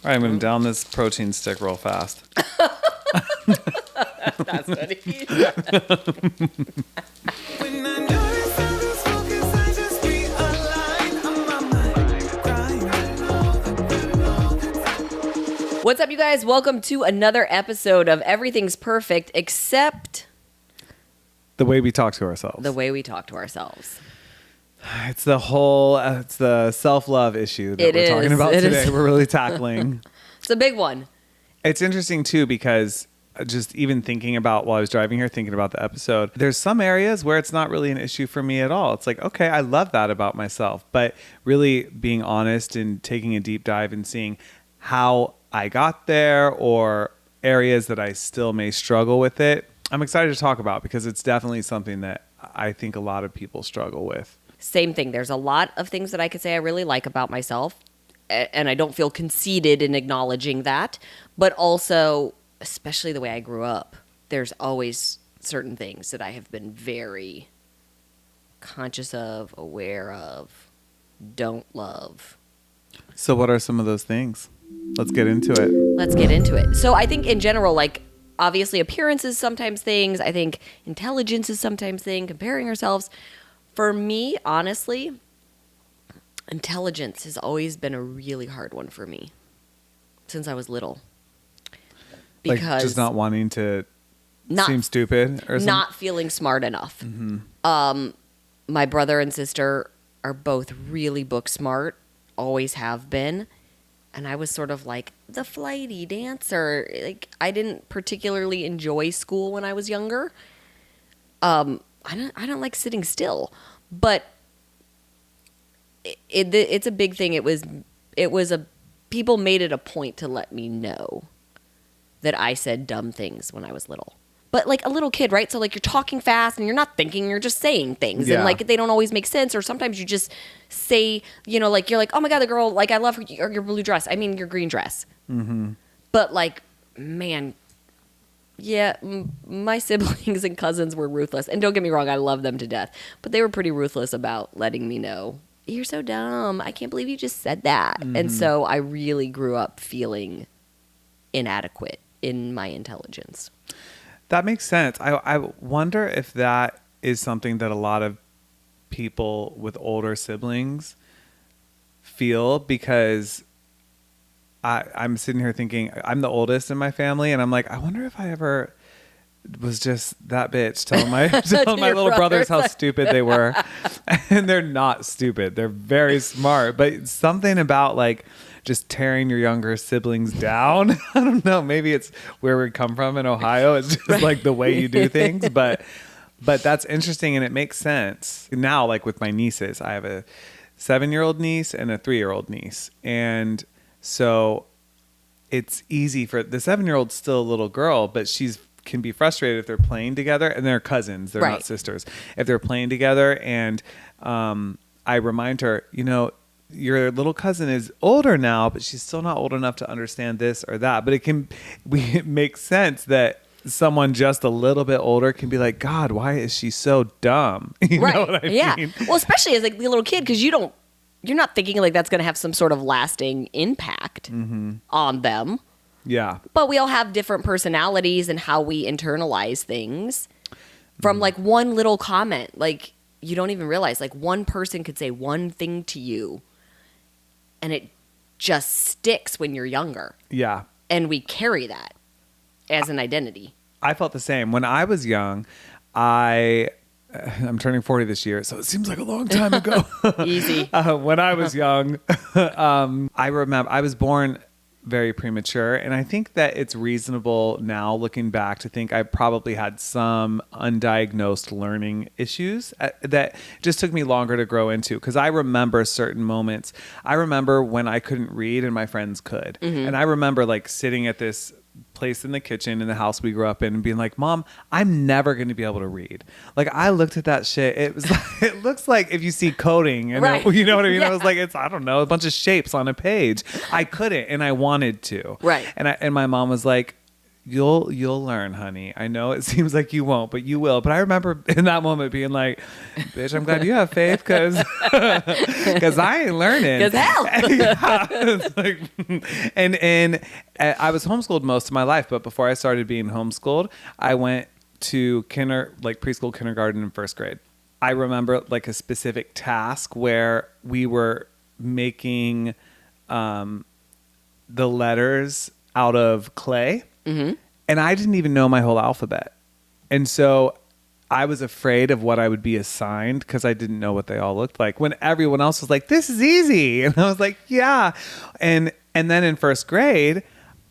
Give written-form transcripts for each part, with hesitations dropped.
All right, I'm going to down this protein stick real fast. That's funny. What's up, you guys? Welcome to another episode of Everything's Perfect Except The way we talk to ourselves. the way we talk to ourselves. It's the self-love issue that we're talking about today. We're really tackling. It's a big one. It's interesting, too, because just even thinking about while I was driving here, thinking about the episode, there's some areas where it's not really an issue for me at all. It's like, okay, I love that about myself. But really being honest and taking a deep dive and seeing how I got there or areas that I still may struggle with it, I'm excited to talk about because it's definitely something that I think a lot of people struggle with. Same thing. There's a lot of things that I could say I really like about myself, and I don't feel conceited in acknowledging that. But also, especially the way I grew up, there's always certain things that I have been very conscious of, aware of, don't love. So what are some of those things? Let's get into it. Let's get into it. So I think in general, like, obviously appearance is sometimes things. I think intelligence is sometimes thing, comparing ourselves. For me, honestly, intelligence has always been a really hard one for me since I was little. Because Like just not wanting to seem stupid or something? Not feeling smart enough. Mm-hmm. My brother and sister are both really book smart, always have been. And I was sort of like the flighty dancer. Like, I didn't particularly enjoy school when I was younger. I don't like sitting still, but it's a big thing. People made it a point to let me know that I said dumb things when I was little. But like a little kid, right? So like you're talking fast and you're not thinking, you're just saying things. Yeah. And like they don't always make sense. Or sometimes you just say, like you're like, oh my God, the girl, like I love her, your blue dress. I mean, your green dress. Mm-hmm. But like, man, yeah, my siblings and cousins were ruthless. And don't get me wrong, I love them to death. But they were pretty ruthless about letting me know, you're so dumb. I can't believe you just said that. Mm-hmm. And so I really grew up feeling inadequate in my intelligence. That makes sense. I wonder if that is something that a lot of people with older siblings feel, because I'm sitting here thinking I'm the oldest in my family, and I'm like, I wonder if I ever was just that bitch telling my little brothers how stupid they were. And they're not stupid. They're very smart. But something about like just tearing your younger siblings down. I don't know. Maybe it's where we come from in Ohio. It's just like the way you do things. But that's interesting, and it makes sense. Now, like with my nieces, I have a 7-year-old niece and a 3-year-old niece. And so it's easy for the 7-year-old's still a little girl, but she's can be frustrated if they're playing together, and they're cousins. They're not sisters. If they're playing together, and I remind her, your little cousin is older now, but she's still not old enough to understand this or that. But it makes sense that someone just a little bit older can be like, God, why is she so dumb? You know what I mean? Well, especially as like the little kid, because you're not thinking like that's going to have some sort of lasting impact on them. Yeah. But we all have different personalities and how we internalize things from like one little comment. Like you don't even realize, like one person could say one thing to you and it just sticks when you're younger. Yeah. And we carry that as an identity. I felt the same. When I was young, I'm turning 40 this year, so it seems like a long time ago. Easy. When I was young, I remember I was born very premature, and I think that it's reasonable now looking back to think I probably had some undiagnosed learning issues that just took me longer to grow into, because I remember certain moments. I remember when I couldn't read and my friends could. And I remember like sitting at this place in the kitchen in the house we grew up in and being like, Mom, I'm never going to be able to read. Like I looked at that shit. It was like, it looks like if you see coding and you know what I mean? Yeah. I was like, it's, I don't know, a bunch of shapes on a page. I couldn't, and I wanted to. Right. And my mom was like, You'll learn, honey. I know it seems like you won't, but you will. But I remember in that moment being like, bitch, I'm glad you have faith because I ain't learning. Because hell. Yeah, it's like, and I was homeschooled most of my life, but before I started being homeschooled, I went to preschool, kindergarten, and first grade. I remember like a specific task where we were making the letters out of clay. Mm-hmm. And I didn't even know my whole alphabet. And so I was afraid of what I would be assigned because I didn't know what they all looked like when everyone else was like, this is easy. And I was like, yeah. And then in first grade,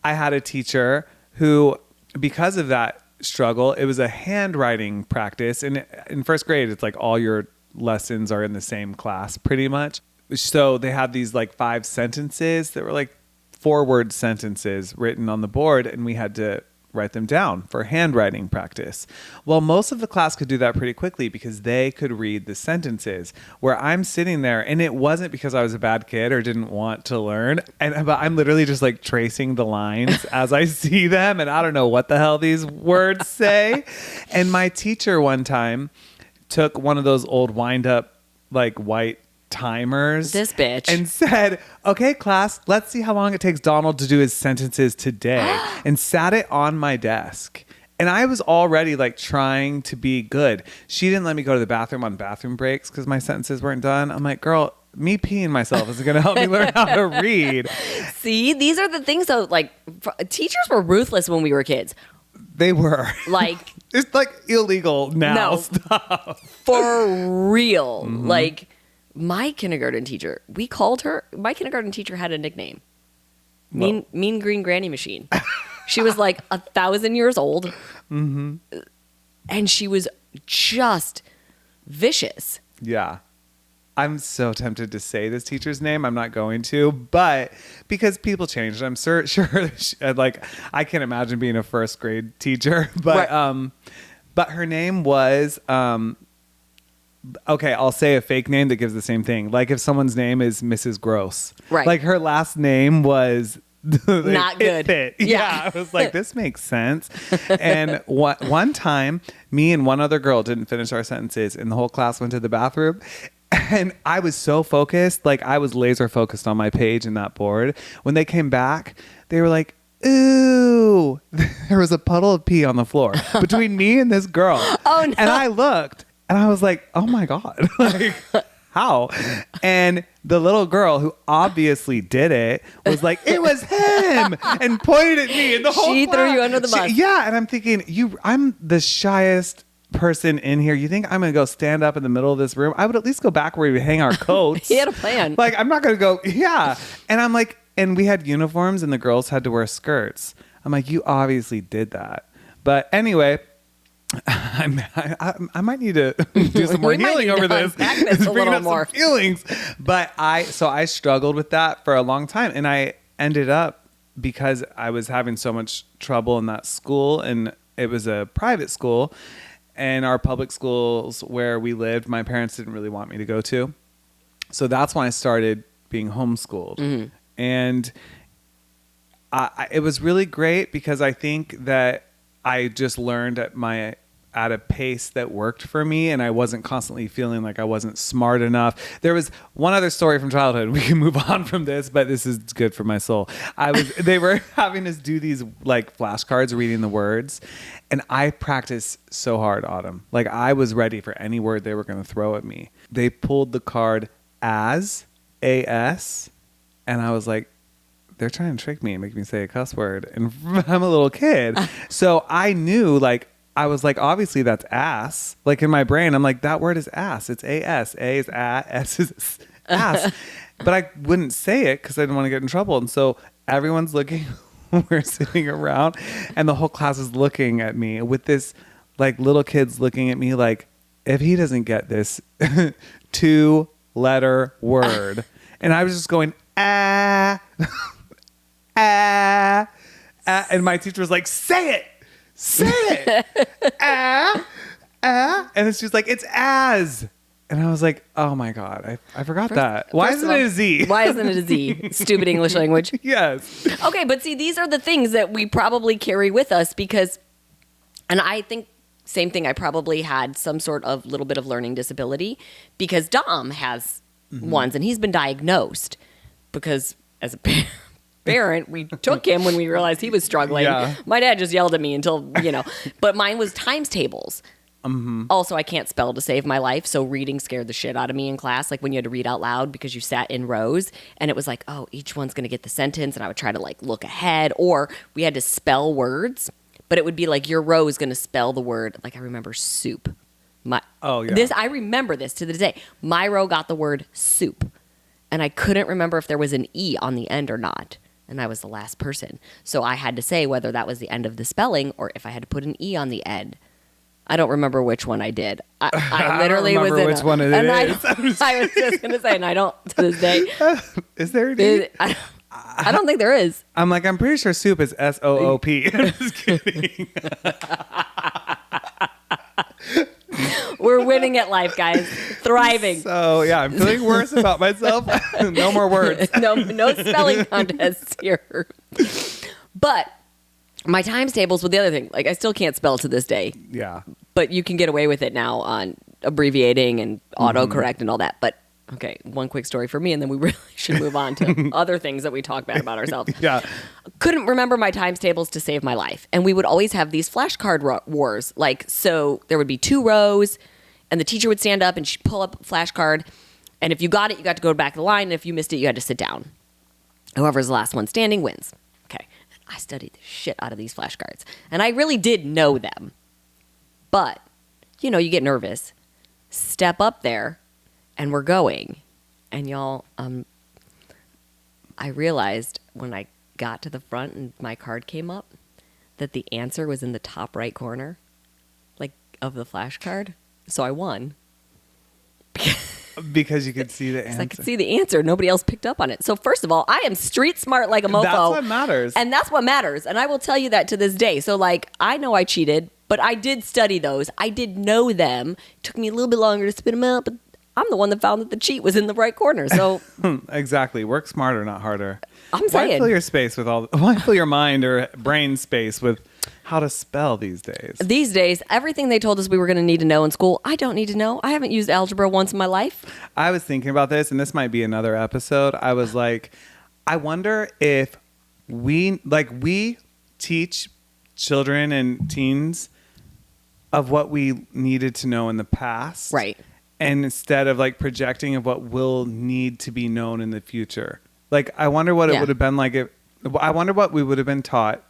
I had a teacher who, because of that struggle, it was a handwriting practice. And in first grade, it's like all your lessons are in the same class pretty much. So they had these like 5 sentences that were like 4-word sentences written on the board, and we had to write them down for handwriting practice. Well, most of the class could do that pretty quickly because they could read the sentences, where I'm sitting there, and it wasn't because I was a bad kid or didn't want to learn, but I'm literally just like tracing the lines as I see them, and I don't know what the hell these words say. And my teacher one time took one of those old wind up like white timers, this bitch, and said, okay, class, let's see how long it takes Donald to do his sentences today, and sat it on my desk. And I was already like trying to be good. She didn't let me go to the bathroom on bathroom breaks because my sentences weren't done. I'm like, girl, me peeing myself isn't going to help me learn how to read. See, these are the things though, like teachers were ruthless when we were kids. They were. Like, it's like illegal now no, stuff. For real. Mm-hmm. Like, my kindergarten teacher, my kindergarten teacher had a nickname. Mean Green Granny Machine. She was like 1,000 years old. Mm-hmm. And she was just vicious. Yeah. I'm so tempted to say this teacher's name. I'm not going to, but because people changed, I'm sure like I can't imagine being a first grade teacher, but right. But her name was okay, I'll say a fake name that gives the same thing. Like if someone's name is Mrs. Gross. Right. Like her last name was not good. Yeah. I was like, this makes sense. And one time, me and one other girl didn't finish our sentences and the whole class went to the bathroom. And I was so focused, like I was laser focused on my page and that board. When they came back, they were like, ooh, there was a puddle of pee on the floor between me and this girl. Oh no. And I looked. And I was like, oh my God, like, how? And the little girl who obviously did it was like, it was him, and pointed at me. And the whole She threw you under the bus. Yeah. And I'm thinking, I'm the shyest person in here. You think I'm going to go stand up in the middle of this room? I would at least go back where we hang our coats. He had a plan. Like, I'm not going to go, yeah. And I'm like, and we had uniforms and the girls had to wear skirts. I'm like, you obviously did that. But anyway, I might need to do some more healing over this. This a little more feelings, but I struggled with that for a long time, and I ended up, because I was having so much trouble in that school, and it was a private school, and our public schools where we lived, my parents didn't really want me to go to, so that's when I started being homeschooled, mm-hmm. and it was really great because I think that I just learned at a pace that worked for me, and I wasn't constantly feeling like I wasn't smart enough. There was one other story from childhood. We can move on from this, but this is good for my soul. They were having us do these like flashcards reading the words, and I practiced so hard, Autumn. Like I was ready for any word they were going to throw at me. They pulled the card AS, and I was like, they're trying to trick me and make me say a cuss word, and I'm a little kid. So I knew, like, I was like, obviously that's ass. Like in my brain, I'm like, that word is ass. It's A-S. A is S is ass. But I wouldn't say it because I didn't want to get in trouble. And so everyone's looking, we're sitting around, and the whole class is looking at me with this, like, little kids looking at me like, if he doesn't get this 2-letter word. And I was just going, ah, ah, ah. And my teacher was like, say it. Say it. And it's just like, it's as. And I was like, oh my God, I forgot that. Why isn't it a Z? Why isn't it a Z? Stupid English language. Yes. Okay, but see, these are the things that we probably carry with us because, and I think same thing, I probably had some sort of little bit of learning disability because Dom has ones and he's been diagnosed because as a parent, we took him when we realized he was struggling. Yeah. My dad just yelled at me until, but mine was times tables. Also, I can't spell to save my life, so reading scared the shit out of me in class, like when you had to read out loud because you sat in rows, and it was like, oh, each one's going to get the sentence, and I would try to like look ahead, or we had to spell words, but it would be like your row is going to spell the word, like I remember soup. I remember this to this day. My row got the word soup, and I couldn't remember if there was an E on the end or not, and I was the last person, so I had to say whether that was the end of the spelling or if I had to put an E on the end. I don't remember which one I did. I literally was in which one it is. I was just going to say, and I don't to this day. Is there an E? I don't think there is. I'm like, I'm pretty sure soup is SOOP. I'm just kidding. We're winning at life, guys. Thriving. So, yeah, I'm feeling worse about myself. No more words. No spelling contests here. But my times tables with the other thing. Like, I still can't spell to this day. Yeah. But you can get away with it now on abbreviating and autocorrect and all that. But, okay, one quick story for me, and then we really should move on to other things that we talk bad about ourselves. Yeah. Couldn't remember my times tables to save my life. And we would always have these flashcard wars. Like, so there would be 2 rows, and the teacher would stand up and she'd pull up a flashcard. And if you got it, you got to go back to the line. And if you missed it, you had to sit down. Whoever's the last one standing wins. Okay. I studied the shit out of these flashcards. And I really did know them. But, you get nervous. Step up there, and we're going. And y'all, I realized when I got to the front and my card came up that the answer was in the top right corner, like, of the flashcard. So I won. Because you could see the answer. I could see the answer. Nobody else picked up on it. So first of all, I am street smart like a mofo. That's what matters. And that's what matters. And I will tell you that to this day. So like, I know I cheated, but I did study those. I did know them. It took me a little bit longer to spit them out, but I'm the one that found that the cheat was in the right corner. So exactly. Work smarter, not harder. I'm saying. Why fill your space with why fill your mind or brain space with how to spell these days? These days, everything they told us we were going to need to know in school, I don't need to know. I haven't used algebra once in my life. I was thinking about this, and this might be another episode. I was like, I wonder if we teach children and teens of what we needed to know in the past. Right. And instead of like projecting of what will need to be known in the future. Like, I wonder what it would have been like I wonder what we would have been taught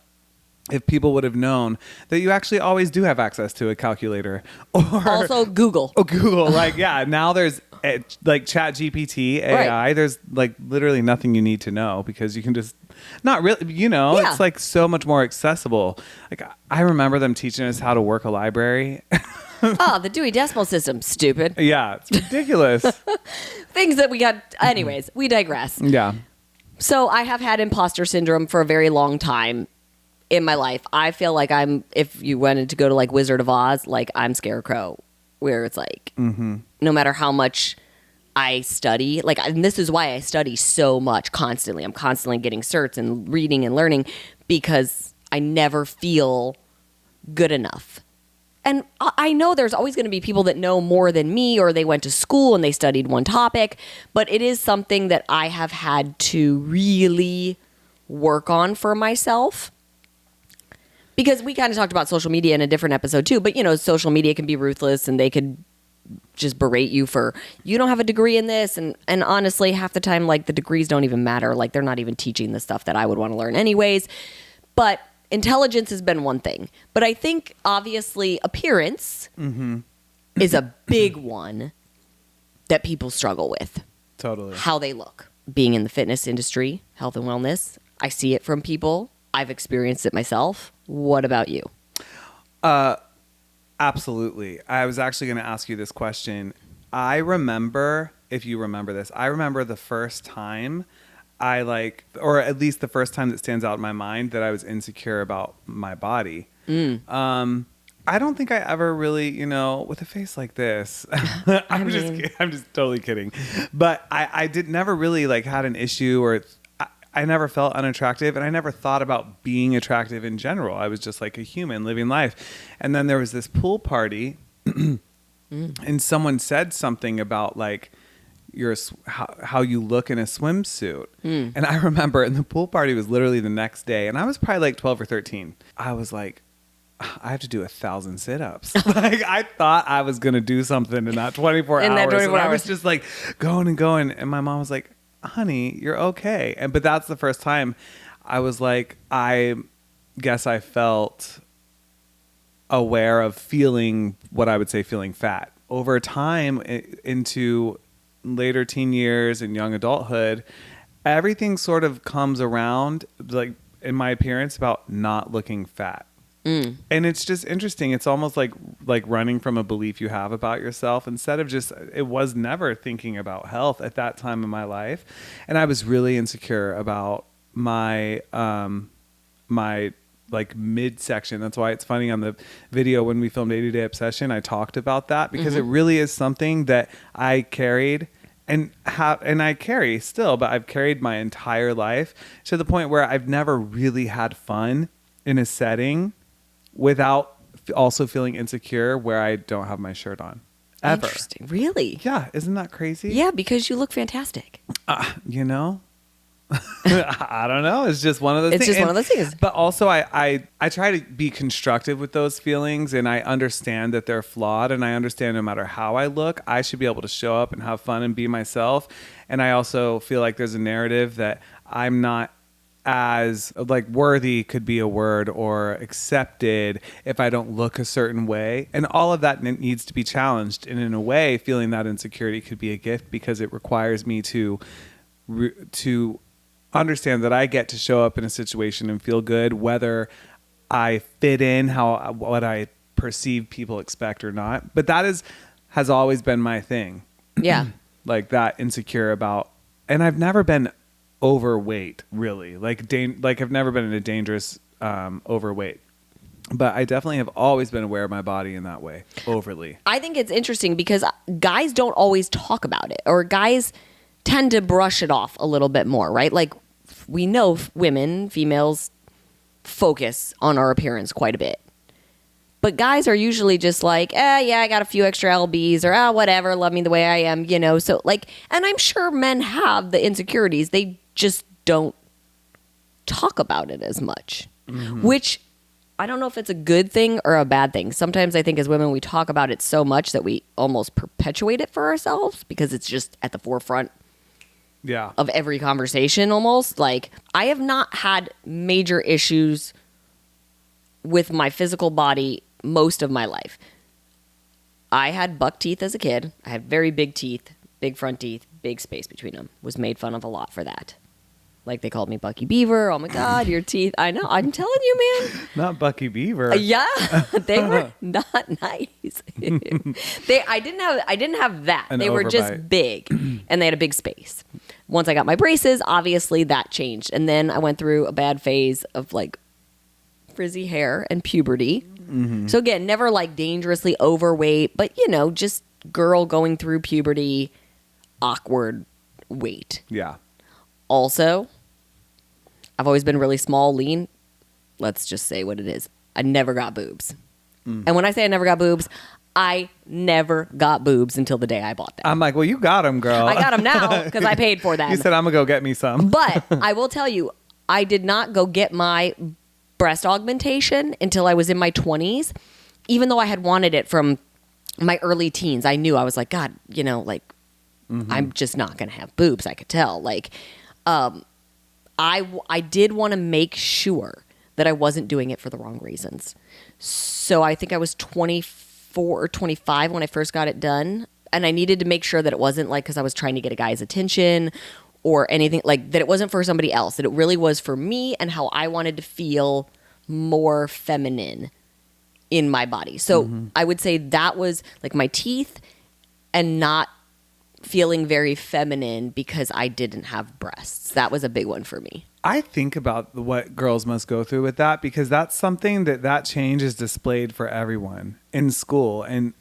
if people would have known that you actually always do have access to a calculator. Or also Google. Oh, Google. Like, yeah, now there's like Chat GPT, AI. Right. There's like literally nothing you need to know because you can just not really, it's like so much more accessible. Like, I remember them teaching us how to work a library. Oh, the Dewey Decimal System. Stupid. Yeah, it's ridiculous. Things that we got. Anyways, we digress. Yeah. So I have had imposter syndrome for a very long time in my life. I feel like if you wanted to go to like Wizard of Oz, like I'm Scarecrow, where it's like, no matter how much I study, like, and this is why I study so much constantly. I'm constantly getting certs and reading and learning because I never feel good enough. And I know there's always going to be people that know more than me, or they went to school and they studied one topic, but it is something that I have had to really work on for myself. Because we kind of talked about social media in a different episode too, but social media can be ruthless and they could just berate you for, you don't have a degree in this. And honestly, half the time, like, the degrees don't even matter. Like, they're not even teaching the stuff that I would want to learn anyways. But intelligence has been one thing, but I think obviously appearance is a big one that people struggle with. Totally. How they look. Being in the fitness industry, health and wellness, I see it from people. I've experienced it myself. What about you? Absolutely. I was actually going to ask you this question. I remember, if you remember this, I remember the first time or at least the first time that stands out in my mind that I was insecure about my body. I don't think I ever really, with a face like this, I'm just totally kidding. But I did never really like had an issue or I never felt unattractive and I never thought about being attractive in general. I was just like a human living life. And then there was this pool party and someone said something about like how you look in a swimsuit. And I remember, and the pool party was literally the next day and I was probably like 12 or 13. I was like, I have to do 1,000 sit-ups. Like I thought I was going to do something in that 24 hours. That 24 I hours. was just like going and going. And my mom was like, honey, you're okay. But that's the first time I was like, I guess I felt aware of feeling what I would say feeling fat. Over time into later teen years and young adulthood, everything sort of comes around, like in my appearance, about not looking fat. And it's just interesting. It's almost like running from a belief you have about yourself instead of just, it was never thinking about health at that time in my life. And I was really insecure about my like midsection. That's why it's funny on the video when we filmed 80 Day Obsession, I talked about that because it really is something that I carried and I carry still, but I've carried my entire life to the point where I've never really had fun in a setting without also feeling insecure where I don't have my shirt on. Ever. Interesting. Really? Yeah. Isn't that crazy? Yeah, because you look fantastic. I don't know. It's just one of those things. It's just one of those things. But also I try to be constructive with those feelings and I understand that they're flawed and I understand no matter how I look, I should be able to show up and have fun and be myself. And I also feel like there's a narrative that I'm not as like worthy could be a word or accepted if I don't look a certain way. And all of that needs to be challenged. And in a way, feeling that insecurity could be a gift because it requires me to understand that I get to show up in a situation and feel good, whether I fit in what I perceive people expect or not. But that has always been my thing. Yeah. Like that insecure about, and I've never been overweight really, like I've never been in a dangerous overweight, but I definitely have always been aware of my body in that way overly. I think it's interesting because guys don't always talk about it, or guys tend to brush it off a little bit more, right? Like we know females focus on our appearance quite a bit. But guys are usually just like, yeah, I got a few extra lbs, or whatever, love me the way I am, So like, and I'm sure men have the insecurities. They just don't talk about it as much, which I don't know if it's a good thing or a bad thing. Sometimes I think as women, we talk about it so much that we almost perpetuate it for ourselves because it's just at the forefront of every conversation almost. Like I have not had major issues with my physical body most of my life. I had buck teeth as a kid. I had very big teeth, big front teeth, big space between them. Was made fun of a lot for that. Like they called me Bucky Beaver. Oh my God, your teeth. I know. I'm telling you, man. Not Bucky Beaver. Yeah, they were not nice. I didn't have that. They were just big and they had a big space. Once I got my braces, obviously that changed. And then I went through a bad phase of like frizzy hair and puberty. So again, never like dangerously overweight, but just girl going through puberty, awkward weight. Yeah. Also, I've always been really small, lean. Let's just say what it is. I never got boobs. And when I say I never got boobs, I never got boobs until the day I bought them. I'm like, well, you got them, girl. I got them now because I paid for them. You said, I'm going to go get me some. But I will tell you, I did not go get my breast augmentation until I was in my 20s, even though I had wanted it from my early teens. I knew, I was like, God, I'm just not going to have boobs. I could tell. Like, I did want to make sure that I wasn't doing it for the wrong reasons. So I think I was 24 or 25 when I first got it done. And I needed to make sure that it wasn't like because I was trying to get a guy's attention or anything, like that it wasn't for somebody else, that it really was for me and how I wanted to feel more feminine in my body. So I would say that was like my teeth and not feeling very feminine because I didn't have breasts. That was a big one for me. I think about what girls must go through with that, because that's something that change is displayed for everyone in school. And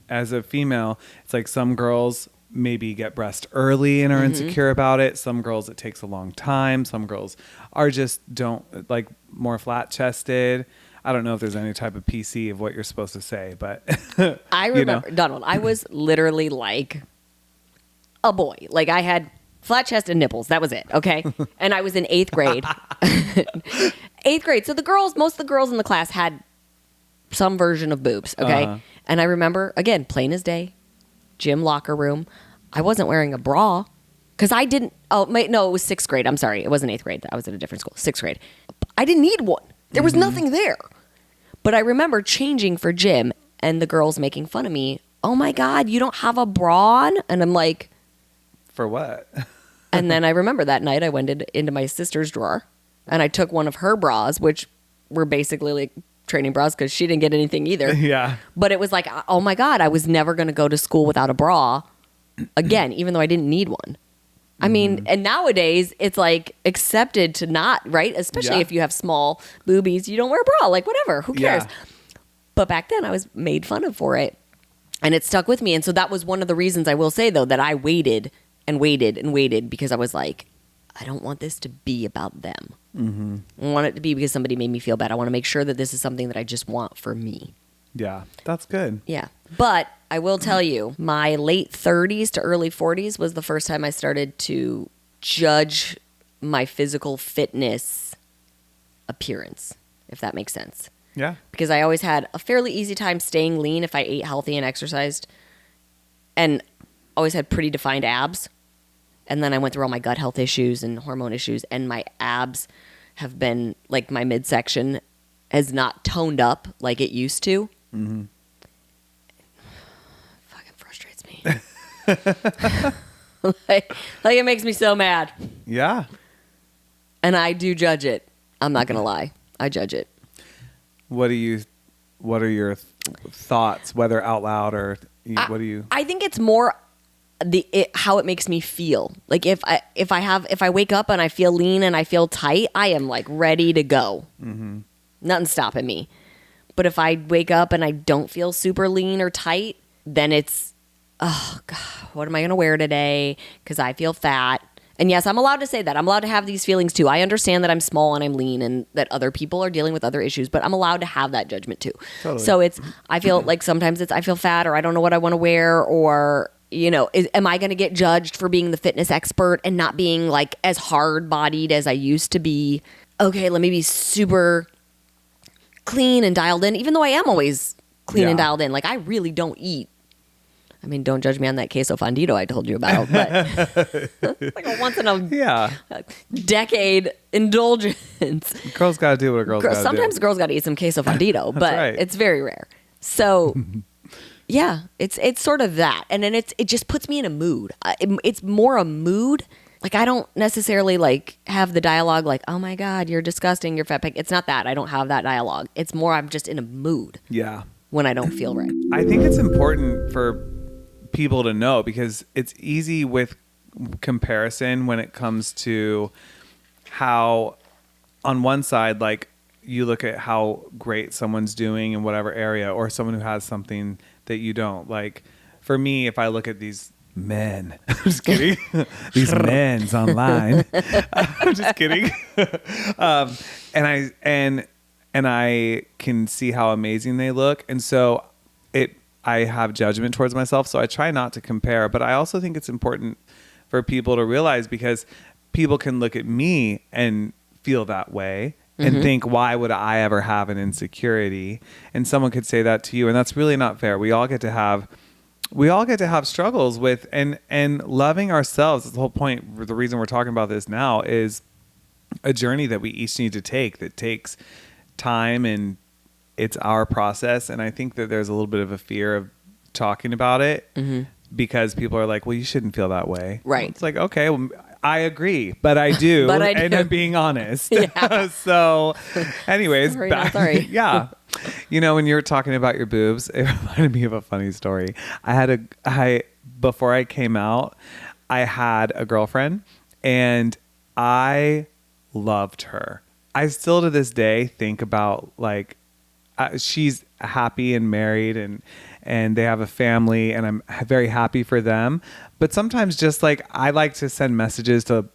as a female, it's like some girls maybe get breast early and are insecure about it. Some girls, it takes a long time. Some girls are just don't like more flat chested. I don't know if there's any type of PC of what you're supposed to say, but I remember, Donald, I was literally like a boy. Like I had flat chest and nipples. That was it. Okay. And I was in 8th grade. 8th grade. So most of the girls in the class had some version of boobs. Okay. And I remember, again, plain as day, gym locker room. I wasn't wearing a bra because I didn't. Oh, no, it was 6th grade. I'm sorry. It wasn't 8th grade. I was at a different school. 6th grade. I didn't need one. There was nothing there. But I remember changing for gym and the girls making fun of me. Oh my God, you don't have a bra on? And I'm like, for what? And then I remember that night I went into my sister's drawer and I took one of her bras, which were basically like training bras because she didn't get anything either. Yeah. But it was like, oh my God, I was never going to go to school without a bra again, even though I didn't need one. I mean, and nowadays it's like accepted to not, right? Especially if you have small boobies, you don't wear a bra, like whatever, who cares? Yeah. But back then I was made fun of for it and it stuck with me. And so that was one of the reasons I will say though, that I waited and waited and waited because I was like, I don't want this to be about them. I want it to be because somebody made me feel bad. I want to make sure that this is something that I just want for me. Yeah, that's good. Yeah. But I will tell you, my late 30s to early 40s was the first time I started to judge my physical fitness appearance, if that makes sense. Yeah. Because I always had a fairly easy time staying lean if I ate healthy and exercised, and always had pretty defined abs. And then I went through all my gut health issues and hormone issues, and my abs have been, like, my midsection has not toned up like it used to. Fucking frustrates me. like it makes me so mad. Yeah. And I do judge it. I'm not gonna lie. I judge it. What are your thoughts, whether out loud or what do you? I think it's more how it makes me feel. Like if I wake up and I feel lean and I feel tight, I am like ready to go. Nothing's stopping me. But if I wake up and I don't feel super lean or tight, then it's, oh God, what am I going to wear today? Because I feel fat. And yes, I'm allowed to say that. I'm allowed to have these feelings too. I understand that I'm small and I'm lean and that other people are dealing with other issues, but I'm allowed to have that judgment too. Totally. So I feel like sometimes I feel fat, or I don't know what I want to wear, or, you know, am I going to get judged for being the fitness expert and not being like as hard bodied as I used to be? Okay, let me be super clean and dialed in, even though I am always clean and dialed in. Like, I really don't eat. I mean, don't judge me on that queso fundido I told you about, but like a once in a decade indulgence. Girls got to do what a girl's got to do. Sometimes girls got to eat some queso fundido, but it's very rare. So yeah, it's sort of that. And then it just puts me in a mood. It's more a mood. Like, I don't necessarily like have the dialogue like, oh my God, you're disgusting, you're fat pig. It's not that. I don't have that dialogue. It's more I'm just in a mood. Yeah. When I don't feel right. I think it's important for people to know, because it's easy with comparison when it comes to how on one side, like, you look at how great someone's doing in whatever area, or someone who has something that you don't. Like, for me, if I look at these men, I'm just kidding. These men's online. I'm just kidding. And I can see how amazing they look, and so I have judgment towards myself. So I try not to compare, but I also think it's important for people to realize, because people can look at me and feel that way and think, why would I ever have an insecurity? And someone could say that to you, and that's really not fair. We all get to have struggles with and loving ourselves. That's the whole point. The reason we're talking about this now is a journey that we each need to take, that takes time, and it's our process. And I think that there's a little bit of a fear of talking about it because people are like, well, you shouldn't feel that way. Right. It's like, okay, well, I agree, but I do. But I do. And I'm being honest. So anyways, sorry. Yeah. You know, when you were talking about your boobs, it reminded me of a funny story. before I came out, I had a girlfriend and I loved her. I still to this day think about like she's happy and married and they have a family and I'm very happy for them. But sometimes just like I like to send messages to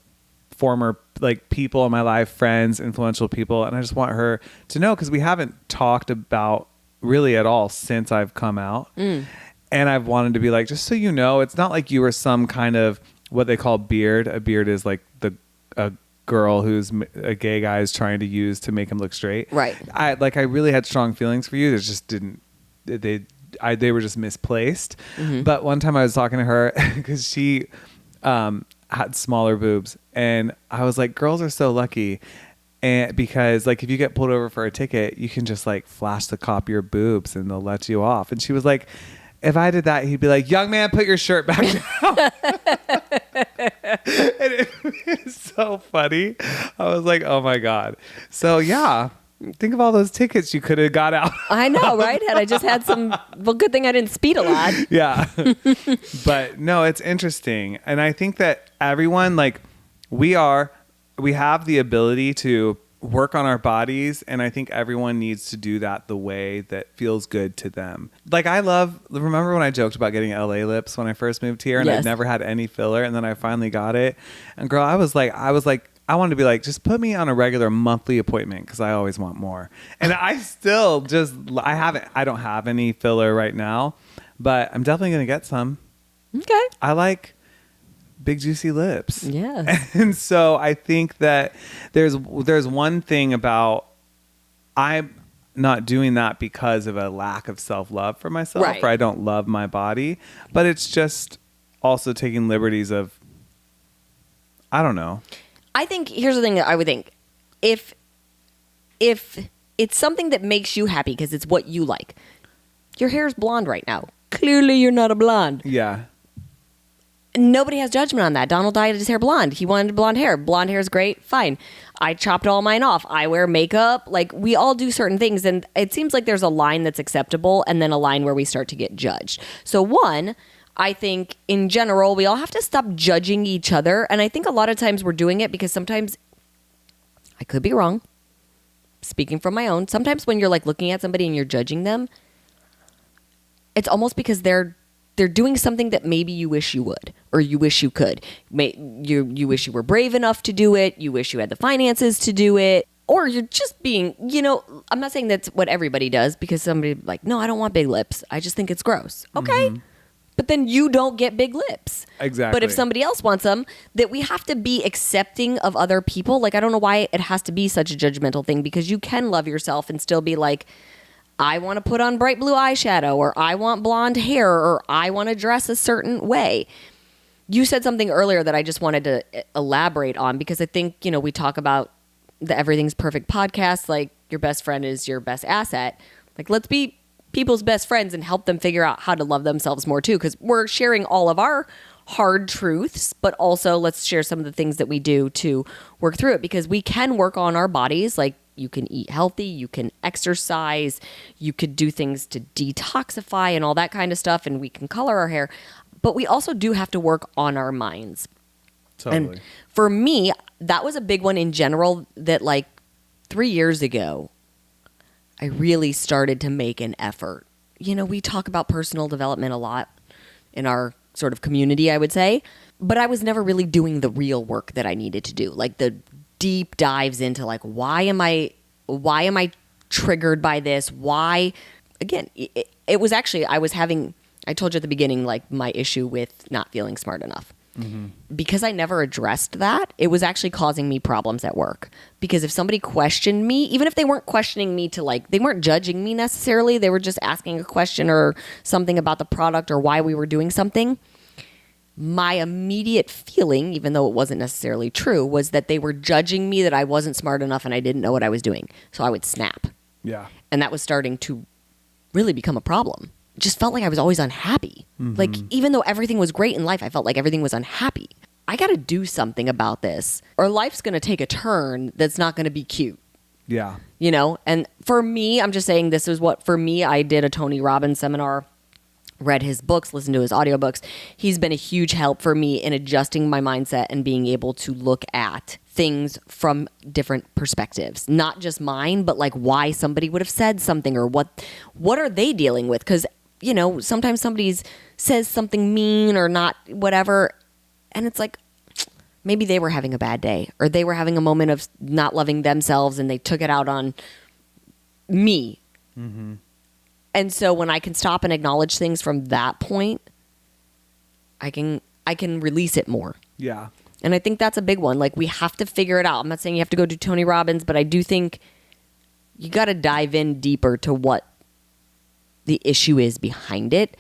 former like people in my life, friends, influential people, and I just want her to know because we haven't talked about really at all since I've come out. And I've wanted to be like, just so you know, it's not like you were some kind of what they call beard. A beard is like a girl who's a gay guy is trying to use to make him look straight. Right. I really had strong feelings for you. They just didn't. They were just misplaced. But one time I was talking to her because she had smaller boobs, and I was like, girls are so lucky. And because like if you get pulled over for a ticket, you can just like flash the cop your boobs and they'll let you off. And she was like, if I did that, he'd be like, young man, put your shirt back down. And it was so funny. I was like, oh my God. So yeah, think of all those tickets you could have got out. I know, right? Had I just had some, well, good thing I didn't speed a lot. Yeah. But no, it's interesting. And I think that everyone, like we have the ability to work on our bodies, and I think everyone needs to do that the way that feels good to them. Like remember when I joked about getting LA lips when I first moved here and Yes. I'd never had any filler, and then I finally got it. And girl, I was like I wanted to be like, just put me on a regular monthly appointment because I always want more. And I still I don't have any filler right now, but I'm definitely going to get some. Okay. I like big juicy lips. Yes. And so I think that there's one thing about I'm not doing that because of a lack of self-love for myself, Right. or I don't love my body, but it's just also taking liberties of, I don't know. I think here's the thing that I would think. If it's something that makes you happy because it's what you like. Your hair is blonde right now. Clearly you're not a blonde. Yeah. Nobody has judgment on that. Donald dyed his hair blonde. He wanted blonde hair. Blonde hair is great. Fine. I chopped all mine off. I wear makeup. Like, we all do certain things. And it seems like there's a line that's acceptable and then a line where we start to get judged. So one, I think in general, we all have to stop judging each other. And I think a lot of times we're doing it because sometimes, I could be wrong, speaking from my own, sometimes when you're like looking at somebody and you're judging them, it's almost because they're doing something that maybe you wish you would, or you wish you could. You wish you were brave enough to do it. You wish you had the finances to do it. Or you're just being, I'm not saying that's what everybody does, because somebody like, no, I don't want big lips. I just think it's gross. Okay. Mm-hmm. But then you don't get big lips. Exactly. But if somebody else wants them, that we have to be accepting of other people. Like, I don't know why it has to be such a judgmental thing, because you can love yourself and still be like, I want to put on bright blue eyeshadow, or I want blonde hair, or I want to dress a certain way. You said something earlier that I just wanted to elaborate on, because I think, we talk about the Everything's Perfect podcast, like your best friend is your best asset. Like, let's be people's best friends and help them figure out how to love themselves more too, because we're sharing all of our hard truths, but also let's share some of the things that we do to work through it, because we can work on our bodies. Like, you can eat healthy, you can exercise, you could do things to detoxify and all that kind of stuff, and we can color our hair. But we also do have to work on our minds. Totally. And for me, that was a big one in general, that like 3 years ago, I really started to make an effort. We talk about personal development a lot in our sort of community, I would say, but I was never really doing the real work that I needed to do. Like the deep dives into like, why am I triggered by this? Why, again, it was actually, I told you at the beginning, like my issue with not feeling smart enough. Mm-hmm. Because I never addressed that, it was actually causing me problems at work. Because if somebody questioned me, even if they weren't questioning me to like, they weren't judging me necessarily, they were just asking a question or something about the product or why we were doing something, my immediate feeling, even though it wasn't necessarily true, was that they were judging me, that I wasn't smart enough and I didn't know what I was doing. So I would snap. Yeah. And that was starting to really become a problem. It just felt like I was always unhappy. Mm-hmm. Like, even though everything was great in life, I felt like everything was unhappy. I got to do something about this, or life's going to take a turn that's not going to be cute. Yeah. And for me, I'm just saying, this is what, for me, I did a Tony Robbins seminar read his books, listened to his audiobooks. He's been a huge help for me in adjusting my mindset and being able to look at things from different perspectives, not just mine, but like why somebody would have said something or what are they dealing with? Because, you know, sometimes somebody says something mean or not, whatever. And it's like, maybe they were having a bad day or they were having a moment of not loving themselves and they took it out on me. Mm-hmm. And so when I can stop and acknowledge things from that point, I can release it more. Yeah. And I think that's a big one. Like, we have to figure it out. I'm not saying you have to go do Tony Robbins, but I do think you got to dive in deeper to what the issue is behind it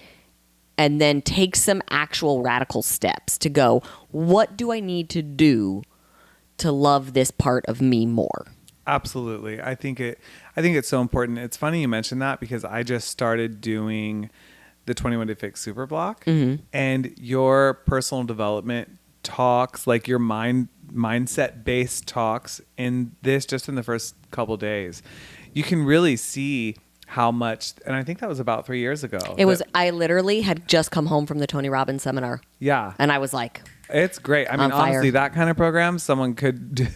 and then take some actual radical steps to go, what do I need to do to love this part of me more? Absolutely. I think it's so important. It's funny you mentioned that because I just started doing the 21 Day Fix Super Block, and your personal development talks, like your mindset based talks in this, just in the first couple days, you can really see how much, and I think that was about 3 years ago. I literally had just come home from the Tony Robbins seminar. Yeah. And I was like, it's great. I mean, honestly, that kind of program someone could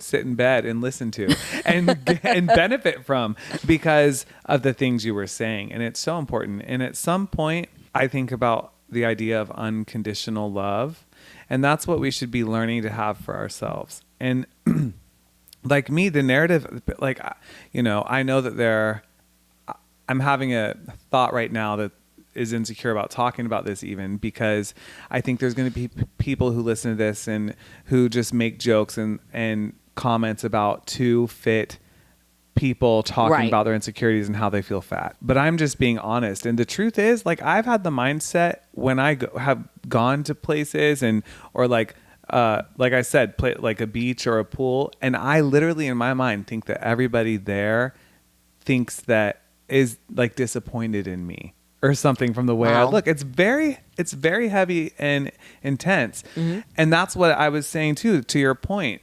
sit in bed and listen to and and benefit from because of the things you were saying. And it's so important. And at some point, I think about the idea of unconditional love, and that's what we should be learning to have for ourselves. And like me, the narrative, like, you know, I know that I'm having a thought right now that is insecure about talking about this, even because I think there's going to be people who listen to this and who just make jokes and comments about too fit people talking about their insecurities and how they feel fat. But I'm just being honest. And the truth is, like, I've had the mindset when I have gone to places or like I said, play like a beach or a pool. And I literally in my mind think that everybody there thinks that is like disappointed in me or something from the way I look. It's very heavy and intense. Mm-hmm. And that's what I was saying too, to your point.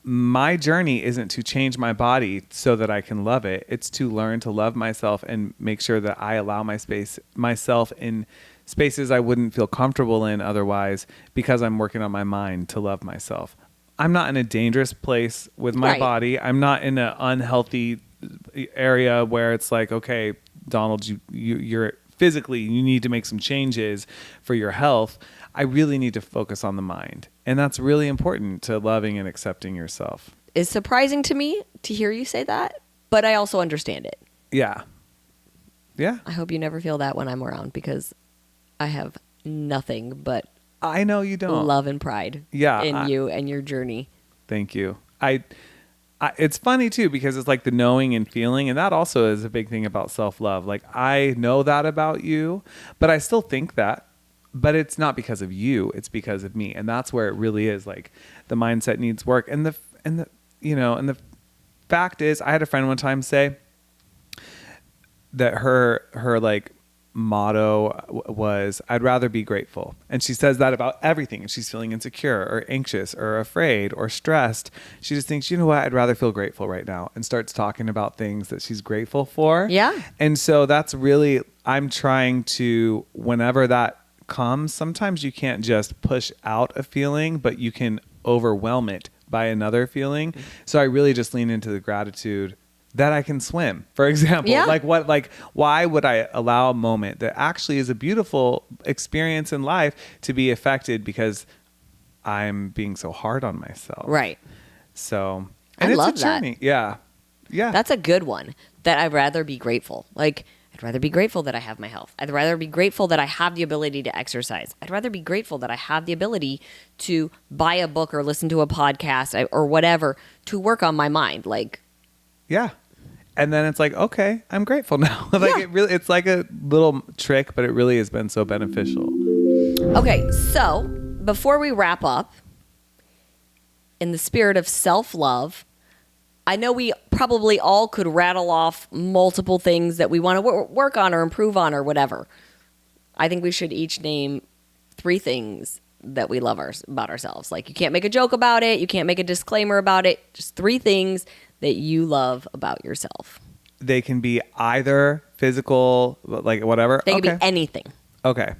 My journey isn't to change my body so that I can love it. It's to learn to love myself and make sure that I allow myself in spaces I wouldn't feel comfortable in otherwise, because I'm working on my mind to love myself. I'm not in a dangerous place with my body. I'm not in an unhealthy area where it's like, okay, Donald, you're physically, you need to make some changes for your health. I really need to focus on the mind. And that's really important to loving and accepting yourself. It's surprising to me to hear you say that, but I also understand it. Yeah. Yeah. I hope you never feel that when I'm around, because I have nothing but I know you don't. Love and pride in you and your journey. Thank you. It's funny too, because it's like the knowing and feeling, and that also is a big thing about self-love. Like, I know that about you, but I still think that, but it's not because of you, it's because of me. And that's where it really is, like, the mindset needs work. And the fact is, I had a friend one time say that her like motto was, I'd rather be grateful. And she says that about everything. If she's feeling insecure or anxious or afraid or stressed, she just thinks, you know what, I'd rather feel grateful right now, and starts talking about things that she's grateful for. Yeah. And so that's really, I'm trying to, whenever that comes, sometimes you can't just push out a feeling, but you can overwhelm it by another feeling. So I really just lean into the gratitude that I can swim, for example. Yeah. Why would I allow a moment that actually is a beautiful experience in life to be affected because I'm being so hard on myself? Right. So, and it's a journey. That. Yeah. Yeah. That's a good one, that I'd rather be grateful. Like, I'd rather be grateful that I have my health. I'd rather be grateful that I have the ability to exercise. I'd rather be grateful that I have the ability to buy a book or listen to a podcast or whatever to work on my mind. Like, yeah. And then it's like, okay, I'm grateful now. It's like a little trick, but it really has been so beneficial. Okay, so before we wrap up, in the spirit of self-love, I know we probably all could rattle off multiple things that we want to work on or improve on or whatever. I think we should each name 3 things that we love about ourselves. Like, you can't make a joke about it. You can't make a disclaimer about it. Just 3 things that you love about yourself. they can be either physical, like whatever. They can be anything. Okay.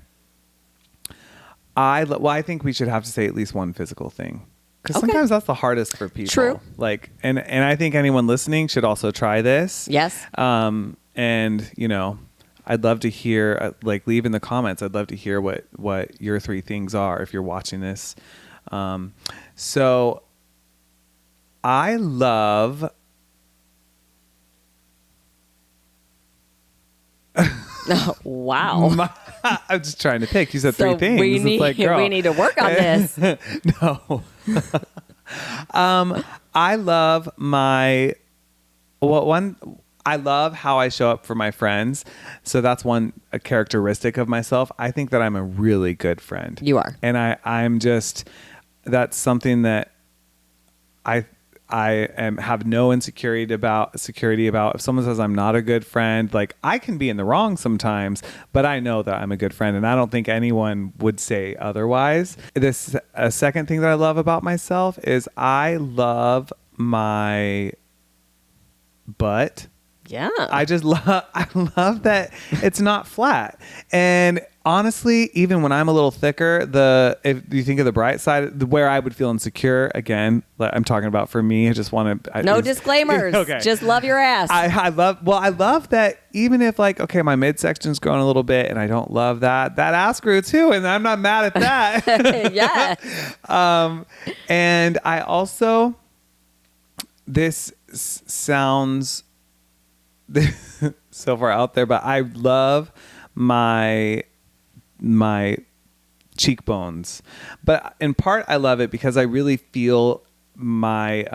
I think we should have to say at least one physical thing. Because sometimes that's the hardest for people. True. Like, and I think anyone listening should also try this. Yes. And you know, I'd love to hear, like, leave in the comments. I'd love to hear what your 3 things are if you're watching this. So I love. Oh, wow. I'm just trying to pick. You said 3 things. We need, like, girl. we need to work on this. No. I love I love how I show up for my friends. So that's a characteristic of myself. I think that I'm a really good friend. You are. And I'm just, that's something that I have no insecurity about. If someone says I'm not a good friend, like, I can be in the wrong sometimes, but I know that I'm a good friend, and I don't think anyone would say otherwise. A second thing that I love about myself is I love my butt. Yeah. I love that it's not flat. And honestly, even when I'm a little thicker, if you think of the bright side, where I would feel insecure, again, I'm talking about for me, I just want to... No disclaimers. Okay. Just love your ass. I love that even if, like, okay, my midsection's growing a little bit and I don't love that ass grew too, and I'm not mad at that. Yeah. And I also, this sounds so far out there, but I love my cheekbones. But in part, I love it because I really feel my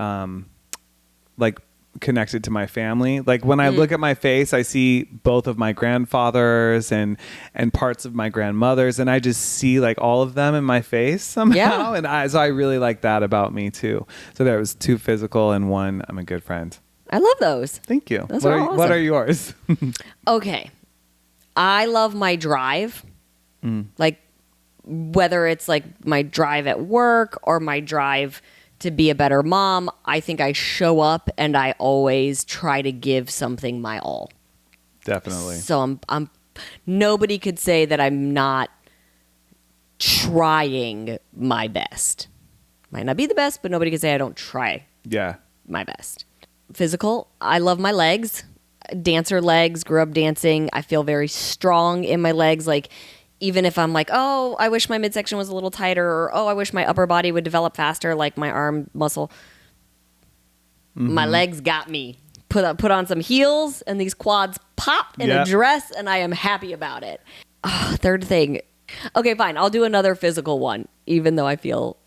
like connected to my family. Like, when I look at my face, I see both of my grandfathers and parts of my grandmothers, and I just see, like, all of them in my face somehow. Yeah. And so I really like that about me too. So there was 2 physical and 1 I'm a good friend. I love those. Thank you. Those are awesome. What are yours? Okay. I love my drive. Like, whether it's like my drive at work or my drive to be a better mom, I think I show up and I always try to give something my all. Definitely. So I'm nobody could say that I'm not trying my best. Might not be the best, but nobody could say I don't try my best. Physical, I love my legs. Dancer legs, grew up dancing. I feel very strong in my legs. Like, even if I'm like, oh, I wish my midsection was a little tighter, or, oh, I wish my upper body would develop faster, like my arm muscle. My legs got me. Put on some heels, and these quads pop in a dress, and I am happy about it. Oh, third thing. Okay, fine. I'll do another physical one, even though I feel...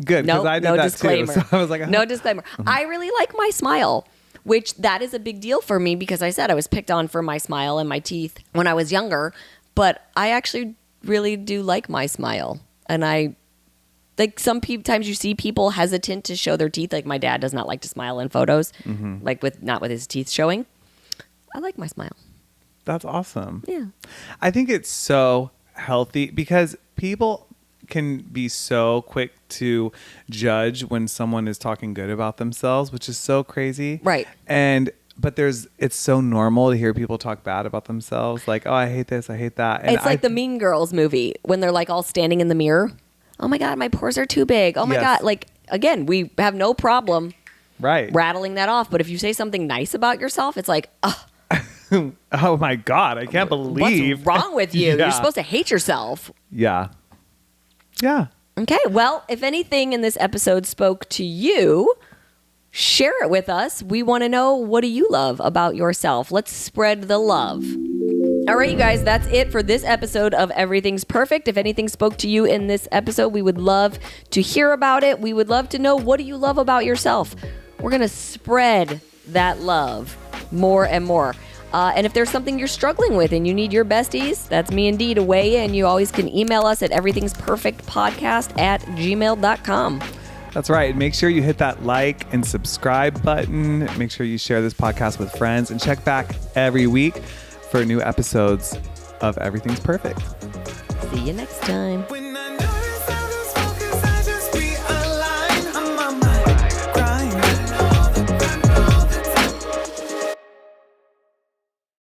Good, because I did that disclaimer. too. So I was like, no disclaimer. I really like my smile, which that is a big deal for me, because I said I was picked on for my smile and my teeth when I was younger, but I actually really do like my smile. And I, like, sometimes you see people hesitant to show their teeth. Like, my dad does not like to smile in photos, like not with his teeth showing. I like my smile. That's awesome. Yeah. I think it's so healthy because people can be so quick to judge when someone is talking good about themselves, which is so crazy. Right. But it's so normal to hear people talk bad about themselves. Like, oh, I hate this, I hate that. And it's like the Mean Girls movie when they're like all standing in the mirror. Oh my God, my pores are too big. Oh my God. Like, again, we have no problem rattling that off. But if you say something nice about yourself, it's like, oh my God, I can't believe. What's wrong with you? You're supposed to hate yourself. Yeah. Yeah. Okay. Well, if anything in this episode spoke to you, share it with us. We want to know, what do you love about yourself? Let's spread the love. All right, you guys, that's it for this episode of Everything's Perfect. If anything spoke to you in this episode, we would love to hear about it. We would love to know, what do you love about yourself? We're going to spread that love more and more. And if there's something you're struggling with and you need your besties, that's me and Dee, to weigh in. You always can email us at everythingsperfectpodcast@gmail.com. That's right. Make sure you hit that like and subscribe button. Make sure you share this podcast with friends, and check back every week for new episodes of Everything's Perfect. See you next time.